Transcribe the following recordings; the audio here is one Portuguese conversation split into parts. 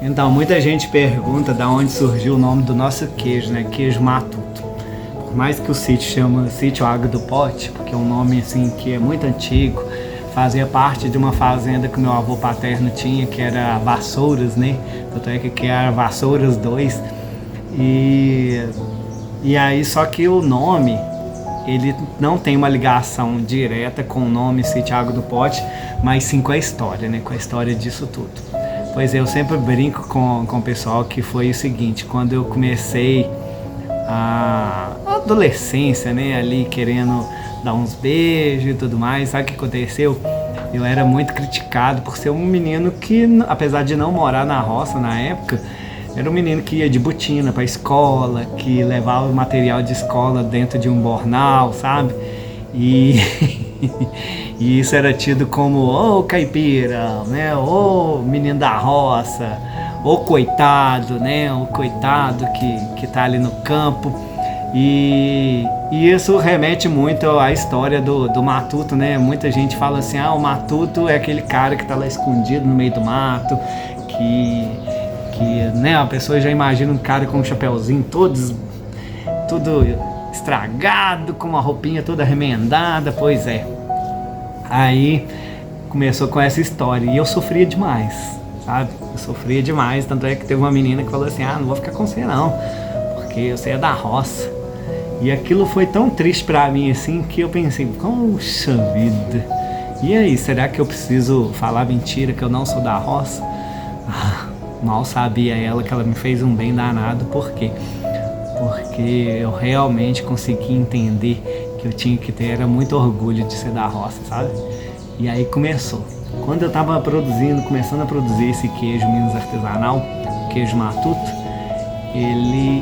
Então, muita gente pergunta de onde surgiu o nome do nosso queijo, né? Queijo Matuto. Por mais que o sítio chama Sítio Água do Pote, porque é um nome assim que é muito antigo, fazia parte de uma fazenda que meu avô paterno tinha, que era Vassouras, né? Tanto é que era Vassouras 2. E aí, só que o nome, ele não tem uma ligação direta com o nome Sítio Água do Pote, mas sim com a história, né? Com a história disso tudo. Pois é, eu sempre brinco com o pessoal que foi o seguinte: quando eu comecei a adolescência, né, ali querendo dar uns beijos e tudo mais, sabe o que aconteceu? Eu era muito criticado por ser um menino que, apesar de não morar na roça na época, era um menino que ia de botina pra escola, que levava o material de escola dentro de um bornal, sabe? E, e isso era tido como ô caipira, né? Ô menino da roça, ô coitado, né? O coitado que tá ali no campo. E isso remete muito à história do Matuto, né? Muita gente fala assim, o Matuto é aquele cara que tá lá escondido no meio do mato, que né, a pessoa já imagina um cara com um chapéuzinho tudo estragado, com uma roupinha toda remendada. Pois é. Aí começou com essa história e eu sofria demais, sabe? Eu sofria demais, tanto é que teve uma menina que falou assim, não vou ficar com você não, porque você é da roça. E aquilo foi tão triste pra mim assim que eu pensei, poxa vida, e aí, será que eu preciso falar mentira que eu não sou da roça? Mal sabia ela que ela me fez um bem danado. Por quê? Porque eu realmente consegui entender que eu tinha que ter era muito orgulho de ser da roça, sabe? E aí começou. Quando eu tava começando a produzir esse queijo Minas artesanal, queijo Matuto,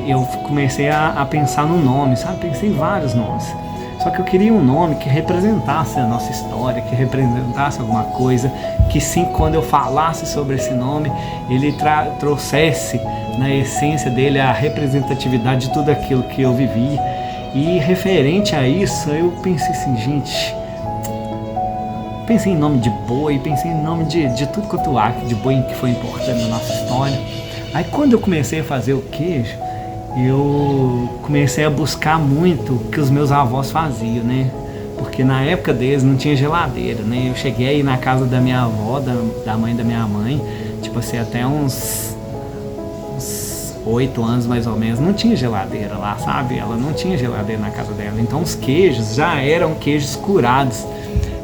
eu comecei a pensar no nome, sabe? Pensei em vários nomes. Só que eu queria um nome que representasse a nossa história, que representasse alguma coisa, que sim, quando eu falasse sobre esse nome, ele trouxesse na essência dele a representatividade de tudo aquilo que eu vivi. E referente a isso, eu pensei assim, gente, pensei em nome de boi, pensei em nome de tudo quanto há de boi que foi importante na nossa história. Aí quando eu comecei a fazer o queijo, eu comecei a buscar muito o que os meus avós faziam, né? Porque na época deles não tinha geladeira, né? Eu cheguei aí na casa da minha avó, da mãe da minha mãe, tipo assim, até uns 8 anos mais ou menos, não tinha geladeira lá, sabe? Ela não tinha geladeira na casa dela. Então os queijos já eram queijos curados,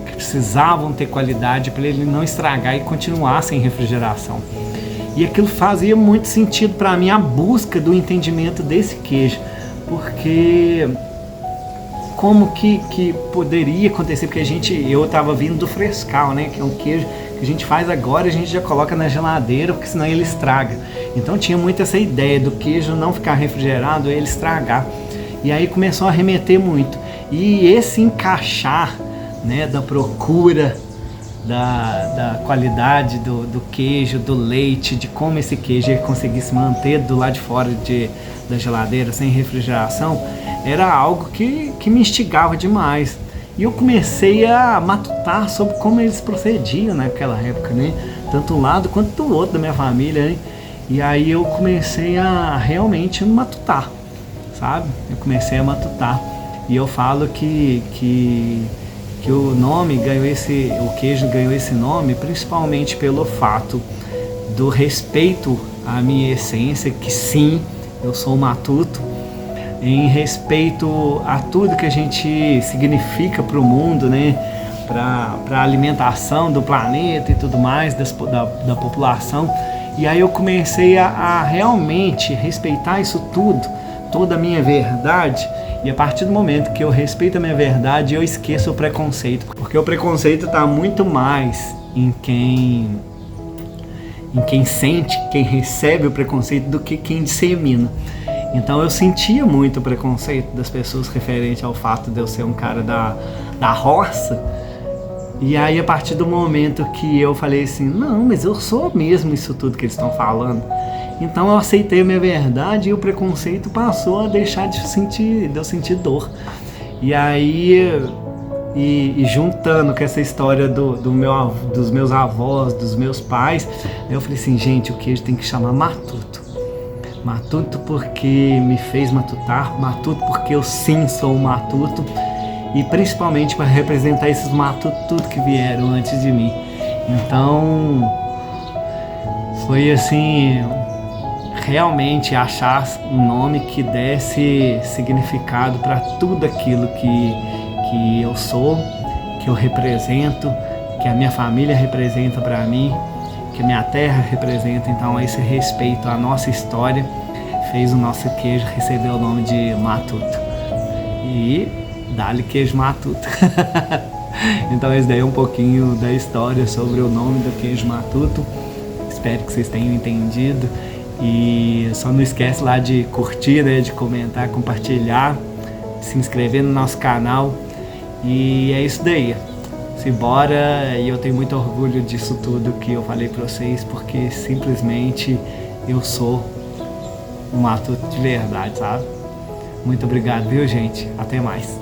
que precisavam ter qualidade para ele não estragar e continuar sem refrigeração. E aquilo fazia muito sentido para mim, a busca do entendimento desse queijo, porque como que poderia acontecer, porque eu estava vindo do frescal, né, que é um queijo que a gente faz agora, a gente já coloca na geladeira, porque senão ele estraga. Então tinha muito essa ideia do queijo não ficar refrigerado, ele estragar. E aí começou a remeter muito. E esse encaixar, né, da procura da qualidade do queijo, do leite, de como esse queijo ia conseguir se manter do lado de fora da geladeira sem refrigeração, era algo que me instigava demais. E eu comecei a matutar sobre como eles procediam naquela época, né? Tanto um lado quanto do outro da minha família, né? E aí eu comecei a realmente matutar, sabe? Eu comecei a matutar. E eu falo que o queijo ganhou esse nome principalmente pelo fato do respeito à minha essência, que sim, eu sou matuto, em respeito a tudo que a gente significa para o mundo, né? Para a alimentação do planeta e tudo mais, da população. E aí eu comecei a realmente respeitar isso tudo, toda a minha verdade. E a partir do momento que eu respeito a minha verdade, eu esqueço o preconceito. Porque o preconceito está muito mais em quem sente, quem recebe o preconceito, do que quem dissemina. Então eu sentia muito o preconceito das pessoas referente ao fato de eu ser um cara da roça. E aí a partir do momento que eu falei assim, não, mas eu sou mesmo isso tudo que eles estão falando. Então eu aceitei a minha verdade e o preconceito passou a deixar de eu sentir dor. E aí E juntando com essa história dos meus avós, dos meus pais, eu falei assim, gente, o queijo tem que chamar Matuto. Matuto porque me fez matutar, Matuto porque eu sim sou um matuto, e principalmente para representar esses matutos que vieram antes de mim. Então foi assim, realmente achar um nome que desse significado para tudo aquilo que eu sou, que eu represento, que a minha família representa para mim, que a minha terra representa. Então esse respeito à nossa história fez o nosso queijo receber o nome de Matuto. E dá-lhe queijo Matuto. Então esse daí é um pouquinho da história sobre o nome do queijo Matuto. Espero que vocês tenham entendido. E só não esquece lá de curtir, né, de comentar, compartilhar, se inscrever no nosso canal. E é isso daí. Simbora, e eu tenho muito orgulho disso tudo que eu falei pra vocês, porque simplesmente eu sou um matuto de verdade, sabe? Muito obrigado, viu, gente? Até mais.